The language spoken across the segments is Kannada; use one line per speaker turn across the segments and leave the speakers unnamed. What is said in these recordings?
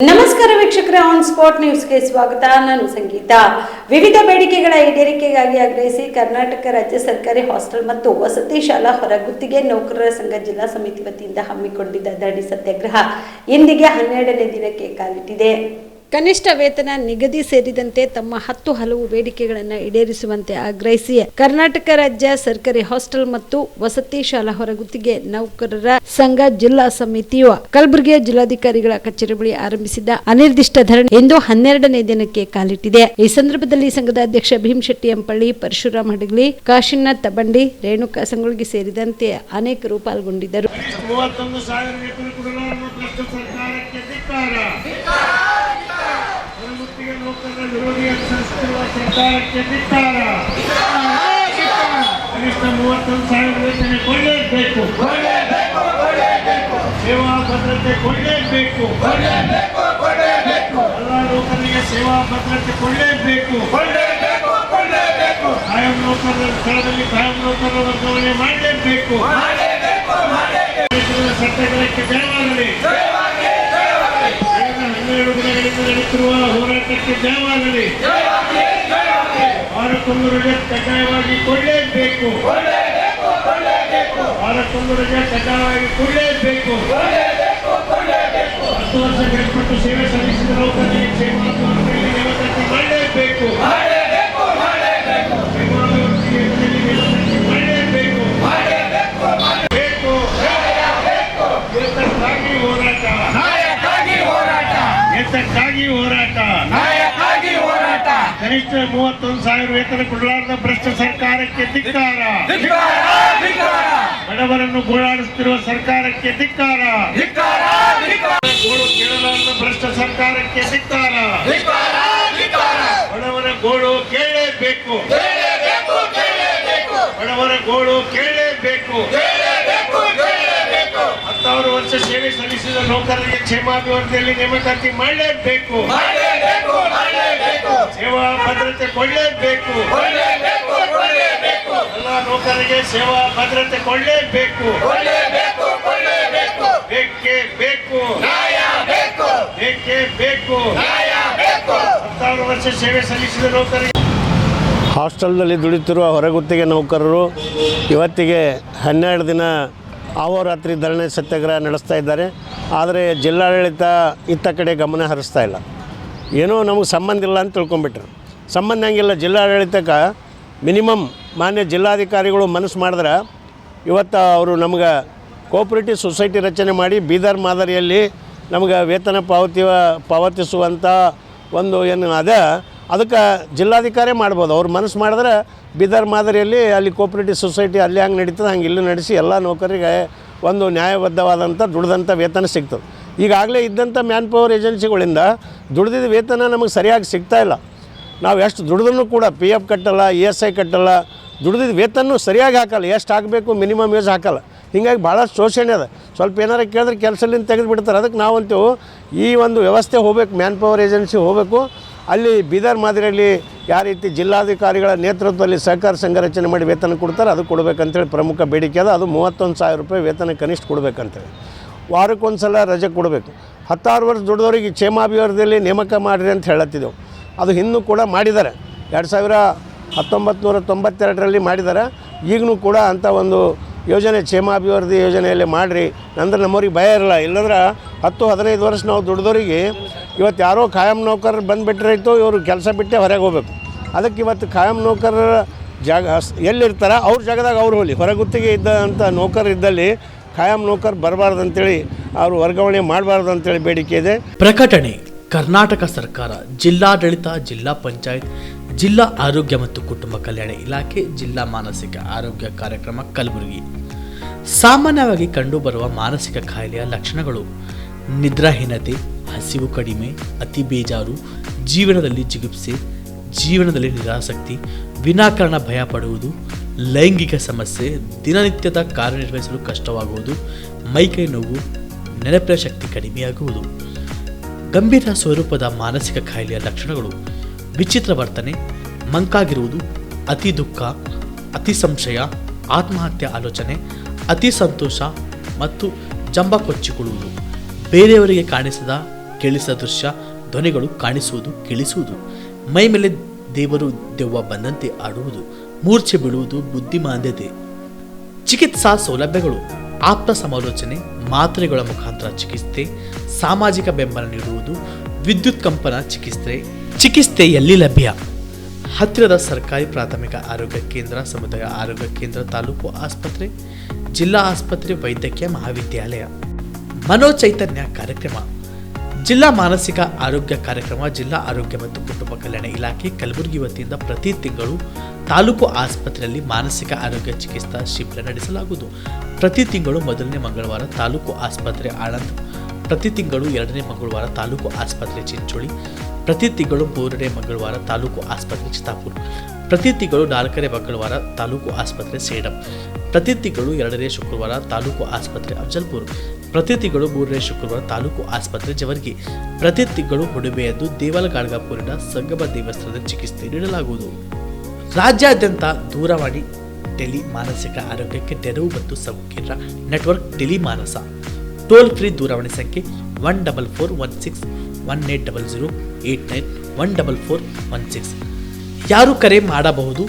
ನಮಸ್ಕಾರ ವೀಕ್ಷಕರೇ, ಆನ್ ಸ್ಪಾಟ್ ನ್ಯೂಸ್ಗೆ ಸ್ವಾಗತ. ನಾನು ಸಂಗೀತ. ವಿವಿಧ ಬೇಡಿಕೆಗಳ ಈಡೇರಿಕೆಗಾಗಿ ಆಗ್ರಹಿಸಿ ಕರ್ನಾಟಕ ರಾಜ್ಯ ಸರ್ಕಾರಿ ಹಾಸ್ಟೆಲ್ ಮತ್ತು ವಸತಿ ಶಾಲಾ ಹೊರಗುತ್ತಿಗೆ ನೌಕರರ ಸಂಘ ಜಿಲ್ಲಾ ಸಮಿತಿ ವತಿಯಿಂದ ಹಮ್ಮಿಕೊಂಡಿದ್ದ ಧರಣಿ ಸತ್ಯಾಗ್ರಹ ಇಂದಿಗೆ 12ನೇ ದಿನಕ್ಕೆ ಕಾಲಿಟ್ಟಿದೆ. ಕನಿಷ್ಠ ವೇತನ ನಿಗದಿ ಸೇರಿದಂತೆ ತಮ್ಮ 10 ಹಲವು ಬೇಡಿಕೆಗಳನ್ನು ಈಡೇರಿಸುವಂತೆ ಆಗ್ರಹಿಸಿ ಕರ್ನಾಟಕ ರಾಜ್ಯ ಸರ್ಕಾರಿ ಹಾಸ್ಟೆಲ್ ಮತ್ತು ವಸತಿ ಶಾಲಾ ಹೊರಗುತ್ತಿಗೆ ನೌಕರರ ಸಂಘ ಜಿಲ್ಲಾ ಸಮಿತಿಯು ಕಲಬುರಗಿಯ ಜಿಲ್ಲಾಧಿಕಾರಿಗಳ ಕಚೇರಿ ಬಳಿ ಆರಂಭಿಸಿದ್ದ ಅನಿರ್ದಿಷ್ಟ ಧರಣಿ ಇಂದು 12ನೇ ದಿನಕ್ಕೆ ಕಾಲಿಟ್ಟಿದೆ. ಈ ಸಂದರ್ಭದಲ್ಲಿ ಸಂಘದ ಅಧ್ಯಕ್ಷ ಭೀಮಶೆಟ್ಟಿ ಎಂಪಳ್ಳಿ, ಪರಶುರಾಮ್ ಹಡಗಲಿ, ಕಾಶಿನಾಥ್ ತಬಂಡಿ, ರೇಣುಕಾ ಸಂಗೊಳ್ಗಿ ಸೇರಿದಂತೆ ಅನೇಕರು ಪಾಲ್ಗೊಂಡಿದ್ದರು.
ವಿರೋಧಿ ಅನುಸರಿಸುತ್ತಿರುವ ಸರ್ಕಾರಕ್ಕೆ ಧಿಕ್ಕಾರ. ಕನಿಷ್ಠ 31,000 ವೇತನ ಕೊಡಲೇಬೇಕು. ಸೇವಾ ಭದ್ರತೆ ಕೊಡಲೇಬೇಕು. ಎಲ್ಲ ನೌಕರರಿಗೆ ಸೇವಾ ಭದ್ರತೆ ಕೊಡಲೇಬೇಕು. ಕಾಯಂ ನೌಕರರ ಸ್ಥಳದಲ್ಲಿ ಕಾಯಂ ನೌಕರರ ವರ್ಗಾವಣೆ ಮಾಡಲೇಬೇಕು. ಸತ್ಯಾಗ್ರಹಕ್ಕೆ ಜಯವಾಗಲಿ. 12 ದಿನಗಳಿಂದ ನಡೆಯುತ್ತಿರುವ ಹೋರಾಟಕ್ಕೆ ಜಯವಾಗಲಿ. ವಾರಕ್ಕೊಂದು ರಜೆ ಕಡ್ಡಾಯವಾಗಿ ಕೊಡಲೇಬೇಕು. ವಾರಕ್ಕೊಂದು ರಜೆ ಕಡ್ಡಾಯವಾಗಿ ಕೊಡಲೇಬೇಕು. 10 ವರ್ಷ ಗಡಿಪಟ್ಟು ಸೇವೆ ಸಲ್ಲಿಸಿದ ನೌಕರರಿಗೆ ಕ್ಷೇಮಾಭಿವೃದ್ಧಿಯಲ್ಲಿ ನೇಮಕಾತಿ ಮಾಡಲೇಬೇಕು. ಕನಿಷ್ಠ 31,000 ವೇತನ ಕೊಡಲಾರದ ಭ್ರಷ್ಟ ಸರ್ಕಾರಕ್ಕೆ ಧಿಕ್ಕಾರ. ಬಡವರನ್ನು ಗೋಳಾಡಿಸುತ್ತಿರುವ ಸರ್ಕಾರಕ್ಕೆ ಧಿಕ್ಕಾರ. ಗೋಳು ಕೇಳಲಾರದ ಭ್ರಷ್ಟ ಸರ್ಕಾರಕ್ಕೆ ಧಿಕ್ಕಾರ. ಬಡವರ ಗೋಳು ಕೇಳಲೇಬೇಕು. ಬಡವರ ಗೋಳು ಕೇಳಲೇಬೇಕು. 10 ವರ್ಷ ಸೇವೆ ಸಲ್ಲಿಸಿದ ನೌಕರರಿಗೆ ಕ್ಷೇಮಾಭಿವೃದ್ಧಿಯಲ್ಲಿ ನೇಮಕಾತಿ ಮಾಡಲೇಬೇಕು. ಸೇವಾ ಭದ್ರತೆ ಕೊಡಲೇಬೇಕು. ಎಲ್ಲ ನೌಕರರಿಗೆ ಸೇವಾ ಭದ್ರತೆ ಕೊಡಲೇಬೇಕು. ಬೇಕೇ ಬೇಕು. ಬೇಕೇ ಬೇಕು. 10 ವರ್ಷ ಸೇವೆ ಸಲ್ಲಿಸಿದ ನೌಕರರಿಗೆ
ಹಾಸ್ಟೆಲ್ನಲ್ಲಿ ದುಡಿತಿರುವ ಹೊರಗುತ್ತಿಗೆ ನೌಕರರು ಇವತ್ತಿಗೆ 12 ದಿನ ಅಹೋರಾತ್ರಿ ಧರಣಿ ಸತ್ಯಾಗ್ರಹ ನಡೆಸ್ತಾ ಇದ್ದಾರೆ. ಆದರೆ ಜಿಲ್ಲಾಡಳಿತ ಇತ್ತ ಕಡೆ ಗಮನ ಹರಿಸ್ತಾ ಇಲ್ಲ. ಏನೋ ನಮಗೆ ಸಂಬಂಧ ಇಲ್ಲ ಅಂತ ತಿಳ್ಕೊಂಬಿಟ್ರು. ಸಂಬಂಧ ಹಂಗಿಲ್ಲ. ಜಿಲ್ಲಾಡಳಿತಕ್ಕೆ ಮಿನಿಮಮ್ ಮಾನ್ಯ ಜಿಲ್ಲಾಧಿಕಾರಿಗಳು ಮನಸ್ಸು ಮಾಡಿದ್ರೆ ಇವತ್ತು ಅವರು ನಮ್ಗೆ ಕೋಆಪರೇಟಿವ್ ಸೊಸೈಟಿ ರಚನೆ ಮಾಡಿ ಬೀದರ್ ಮಾದರಿಯಲ್ಲಿ ನಮ್ಗೆ ವೇತನ ಪಾವತಿಸುವಂಥ ಒಂದು ಏನು ಅದಕ್ಕೆ ಜಿಲ್ಲಾಧಿಕಾರಿ ಮಾಡ್ಬೋದು. ಅವ್ರು ಮನಸ್ಸು ಮಾಡಿದ್ರೆ ಬೀದರ್ ಮಾದರಿಯಲ್ಲಿ ಅಲ್ಲಿ ಕೋಆಪರೇಟಿವ್ ಸೊಸೈಟಿ ಅಲ್ಲಿ ಹಂಗೆ ನಡೀತದೆ, ಹಂಗೆ ಇಲ್ಲಿ ನಡೆಸಿ ಎಲ್ಲ ನೌಕರರಿಗೆ ಒಂದು ನ್ಯಾಯಬದ್ಧವಾದಂಥ ದುಡ್ದಂಥ ವೇತನ ಸಿಗ್ತದೆ. ಈಗಾಗಲೇ ಇದ್ದಂಥ ಮ್ಯಾನ್ ಪವರ್ ಏಜೆನ್ಸಿಗಳಿಂದ ದುಡ್ದಿದ್ದ ವೇತನ ನಮಗೆ ಸರಿಯಾಗಿ ಸಿಗ್ತಾಯಿಲ್ಲ. ನಾವು ಎಷ್ಟು ದುಡಿದ್ರೂ ಕೂಡ PF ಕಟ್ಟಲ್ಲ, ESI ಕಟ್ಟಲ್ಲ, ದುಡ್ದಿದ್ದ ವೇತನ ಸರಿಯಾಗಿ ಹಾಕಲ್ಲ. ಎಷ್ಟು ಹಾಕಬೇಕು ಮಿನಿಮಮ್ ವೇಜ್ ಹಾಕಲ್ಲ. ಹೀಗಾಗಿ ಭಾಳಷ್ಟು ಶೋಷಣೆ ಅದ. ಸ್ವಲ್ಪ ಏನಾರು ಕೇಳಿದ್ರೆ ಕೆಲಸದಿಂದ ತೆಗೆದು ಬಿಡ್ತಾರೆ. ಅದಕ್ಕೆ ನಾವಂತೂ ಈ ಒಂದು ವ್ಯವಸ್ಥೆ ಹೋಗ್ಬೇಕು, ಮ್ಯಾನ್ ಪವರ್ ಏಜೆನ್ಸಿ ಹೋಗಬೇಕು. ಅಲ್ಲಿ ಬೀದರ್ ಮಾದರಿಯಲ್ಲಿ ಯಾವ ರೀತಿ ಜಿಲ್ಲಾಧಿಕಾರಿಗಳ ನೇತೃತ್ವದಲ್ಲಿ ಸಹಕಾರ ಸಂಘ ರಚನೆ ಮಾಡಿ ವೇತನ ಕೊಡ್ತಾರೆ ಅದು ಕೊಡಬೇಕಂತೇಳಿ ಪ್ರಮುಖ ಬೇಡಿಕೆ ಅದ. ಅದು 31,000 ರೂಪಾಯಿ ವೇತನ ಕನಿಷ್ಠ ಕೊಡಬೇಕಂತೇಳಿ. ವಾರಕ್ಕೊಂದು ಸಲ ರಜೆ ಕೊಡಬೇಕು. 16 ವರ್ಷ ದುಡಿದವರಿಗೆ ಕ್ಷೇಮಾಭಿವೃದ್ಧಿಯಲ್ಲಿ ನೇಮಕ ಮಾಡಿರಿ ಅಂತ ಹೇಳತ್ತಿದ್ದೆವು. ಅದು ಇನ್ನೂ ಕೂಡ ಮಾಡಿದ್ದಾರೆ. 1992ರಲ್ಲಿ ಮಾಡಿದ್ದಾರೆ. ಈಗಲೂ ಕೂಡ ಅಂಥ ಒಂದು ಯೋಜನೆ ಕ್ಷೇಮಾಭಿವೃದ್ಧಿ ಯೋಜನೆಯಲ್ಲಿ ಮಾಡಿರಿ ಅಂದ್ರೆ ನಮ್ಮವ್ರಿಗೆ ಭಯ ಇರಲ್ಲ. ಇಲ್ಲಂದ್ರೆ 10-15 ವರ್ಷ ನಾವು ದುಡಿದವರಿಗೆ ಇವತ್ತು ಯಾರೋ ಖಾಯಂ ನೌಕರರು ಬಂದುಬಿಟ್ರಾಯ್ತು, ಇವರು ಕೆಲಸ ಬಿಟ್ಟೆ ಹೊರಗೆ ಹೋಗ್ಬೇಕು. ಅದಕ್ಕೆ ಇವತ್ತು ಖಾಯಂ ನೌಕರರ ಜಾಗ ಎಲ್ಲಿರ್ತಾರೆ ಅವ್ರ ಜಾಗದಾಗ ಅವ್ರು ಹೋಗಲಿ. ಹೊರಗುತ್ತಿಗೆ ಇದ್ದಂಥ ನೌಕರು ಇದ್ದಲ್ಲಿ ಖಾಯಂ ನೌಕರ್ ಬರಬಾರ್ದು ಅಂತೇಳಿ ಅವರು ವರ್ಗಾವಣೆ ಮಾಡಬಾರ್ದು ಅಂತೇಳಿ ಬೇಡಿಕೆ ಇದೆ.
ಪ್ರಕಟಣೆ: ಕರ್ನಾಟಕ ಸರ್ಕಾರ, ಜಿಲ್ಲಾಡಳಿತ, ಜಿಲ್ಲಾ ಪಂಚಾಯತ್, ಜಿಲ್ಲಾ ಆರೋಗ್ಯ ಮತ್ತು ಕುಟುಂಬ ಕಲ್ಯಾಣ ಇಲಾಖೆ, ಜಿಲ್ಲಾ ಮಾನಸಿಕ ಆರೋಗ್ಯ ಕಾರ್ಯಕ್ರಮ ಕಲಬುರಗಿ. ಸಾಮಾನ್ಯವಾಗಿ ಕಂಡುಬರುವ ಮಾನಸಿಕ ಕಾಯಿಲೆಯ ಲಕ್ಷಣಗಳು: ನಿದ್ರಾಹೀನತೆ, ಹಸಿವು ಕಡಿಮೆ, ಅತಿ ಬೇಜಾರು, ಜೀವನದಲ್ಲಿ ಜಿಗುಪ್ಸೆ, ಜೀವನದಲ್ಲಿ ನಿರಾಸಕ್ತಿ, ವಿನಾಕಾರಣ ಭಯ ಪಡುವುದು, ಲೈಂಗಿಕ ಸಮಸ್ಯೆ, ದಿನನಿತ್ಯದ ಕಾರ್ಯನಿರ್ವಹಿಸಲು ಕಷ್ಟವಾಗುವುದು, ಮೈಕೈ ನೋವು, ನೆನಪಿನ ಶಕ್ತಿ ಕಡಿಮೆಯಾಗುವುದು. ಗಂಭೀರ ಸ್ವರೂಪದ ಮಾನಸಿಕ ಕಾಯಿಲೆಯ ಲಕ್ಷಣಗಳು: ವಿಚಿತ್ರ ವರ್ತನೆ, ಮಂಕಾಗಿರುವುದು, ಅತಿ ದುಃಖ, ಅತಿ ಸಂಶಯ, ಆತ್ಮಹತ್ಯೆ ಆಲೋಚನೆ, ಅತಿ ಸಂತೋಷ ಮತ್ತು ಜಂಬ ಕೊಚ್ಚಿಕೊಳ್ಳುವುದು, ಬೇರೆಯವರಿಗೆ ಕಾಣಿಸದ ಕೇಳಿಸದ ದೃಶ್ಯ, ಧ್ವನಿಗಳು ಕಾಣಿಸುವುದು, ಕೇಳಿಸುವುದು, ಮೈ ಮೇಲೆ ದೇವರು ದೆವ್ವ ಬಂದಂತೆ ಆಡುವುದು, ಮೂರ್ಛೆ ಬೀಳುವುದು, ಬುದ್ಧಿಮಾಂದ್ಯತೆ, ಚಿಕಿತ್ಸಾ ಸೌಲಭ್ಯಗಳು, ಆಪ್ತ ಸಮಾಲೋಚನೆ, ಮಾತ್ರೆಗಳ ಮುಖಾಂತರ ಚಿಕಿತ್ಸೆ, ಸಾಮಾಜಿಕ ಬೆಂಬಲ ನೀಡುವುದು, ವಿದ್ಯುತ್ ಕಂಪನ ಚಿಕಿತ್ಸೆ ಎಲ್ಲಿ ಲಭ್ಯ? ಹತ್ತಿರದ ಸರ್ಕಾರಿ ಪ್ರಾಥಮಿಕ ಆರೋಗ್ಯ ಕೇಂದ್ರ, ಸಮುದಾಯ ಆರೋಗ್ಯ ಕೇಂದ್ರ, ತಾಲೂಕು ಆಸ್ಪತ್ರೆ, ಜಿಲ್ಲಾ ಆಸ್ಪತ್ರೆ, ವೈದ್ಯಕೀಯ ಮಹಾವಿದ್ಯಾಲಯ. ಮನೋಚೈತನ್ಯ ಕಾರ್ಯಕ್ರಮ. ಜಿಲ್ಲಾ ಮಾನಸಿಕ ಆರೋಗ್ಯ ಕಾರ್ಯಕ್ರಮ ಜಿಲ್ಲಾ ಆರೋಗ್ಯ ಮತ್ತು ಕುಟುಂಬ ಕಲ್ಯಾಣ ಇಲಾಖೆ ಕಲಬುರಗಿ ವತಿಯಿಂದ ಪ್ರತಿ ತಿಂಗಳು ತಾಲೂಕು ಆಸ್ಪತ್ರೆಯಲ್ಲಿ ಮಾನಸಿಕ ಆರೋಗ್ಯ ಚಿಕಿತ್ಸಾ ಶಿಬಿರ ನಡೆಸಲಾಗುವುದು. ಪ್ರತಿ ತಿಂಗಳು ಮೊದಲನೇ ಮಂಗಳವಾರ ತಾಲೂಕು ಆಸ್ಪತ್ರೆ ಆಳಂದ್, ಪ್ರತಿ ತಿಂಗಳು ಎರಡನೇ ಮಂಗಳವಾರ ತಾಲೂಕು ಆಸ್ಪತ್ರೆ ಚಿಂಚೋಳಿ, ಪ್ರತಿ ತಿಂಗಳು ಮೂರನೇ ಮಂಗಳವಾರ ತಾಲೂಕು ಆಸ್ಪತ್ರೆ ಚಿತ್ತಾಪುರ, ಪ್ರತಿ ತಿಂಗಳು ನಾಲ್ಕನೇ ಮಂಗಳವಾರ ತಾಲೂಕು ಆಸ್ಪತ್ರೆ ಸೇಡಂ, ಪ್ರತಿ ತಿಂಗಳು ಎರಡನೇ ಶುಕ್ರವಾರ ತಾಲೂಕು ಆಸ್ಪತ್ರೆ ಅಫಜಲ್ಪುರ, ಪ್ರತಿ ತಿಂಗಳು ಮೂರನೇ ಶುಕ್ರವಾರ ತಾಲೂಕು ಆಸ್ಪತ್ರೆ ಜವರ್ಗಿ, ಪ್ರತಿ ತಿಂಗಳು ಹುಡುಬೆಯದ್ದು ದೇವಲಗಾಡ್ಗಾಪುರಿನ ಸಂಗಮ ದೇವಸ್ಥಾನದ ಚಿಕಿತ್ಸೆ ನೀಡಲಾಗುವುದು. ರಾಜ್ಯಾದ್ಯಂತ ದೂರವಾಣಿ ಟೆಲಿ ಮಾನಸಿಕ ಆರೋಗ್ಯಕ್ಕೆ ನೆರವು ಮತ್ತು ಸಂಕೀರ್ಣ ನೆಟ್ವರ್ಕ್ ಟೆಲಿ ಮಾನಸ. ಟೋಲ್ ಫ್ರೀ ದೂರವಾಣಿ ಸಂಖ್ಯೆ 144161800891 144116. ಯಾರು ಕರೆ ಮಾಡಬಹುದು?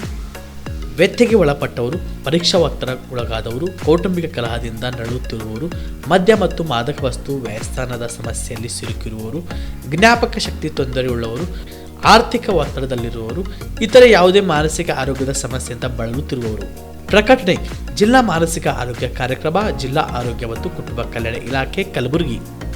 ವ್ಯಥೆಗೆ ಒಳಪಟ್ಟವರು, ಪರೀಕ್ಷಾ ಒತ್ತಡಕ್ಕೊಳಗಾದವರು, ಕೌಟುಂಬಿಕ ಕಲಹದಿಂದ ನರಳುತ್ತಿರುವವರು, ಮದ್ಯ ಮತ್ತು ಮಾದಕ ವಸ್ತು ವ್ಯಸನದ ಸಮಸ್ಯೆಯಲ್ಲಿ ಸಿಲುಕಿರುವವರು, ಜ್ಞಾಪಕ ಶಕ್ತಿ ತೊಂದರೆಯುಳ್ಳವರು, ಆರ್ಥಿಕ ಒತ್ತಡದಲ್ಲಿರುವವರು, ಇತರೆ ಯಾವುದೇ ಮಾನಸಿಕ ಆರೋಗ್ಯದ ಸಮಸ್ಯೆಯಿಂದ ಬಳಲುತ್ತಿರುವವರು. ಪ್ರಕಟಣೆ: ಜಿಲ್ಲಾ ಮಾನಸಿಕ ಆರೋಗ್ಯ ಕಾರ್ಯಕ್ರಮ, ಜಿಲ್ಲಾ ಆರೋಗ್ಯ ಮತ್ತು ಕುಟುಂಬ ಕಲ್ಯಾಣ ಇಲಾಖೆ ಕಲಬುರಗಿ.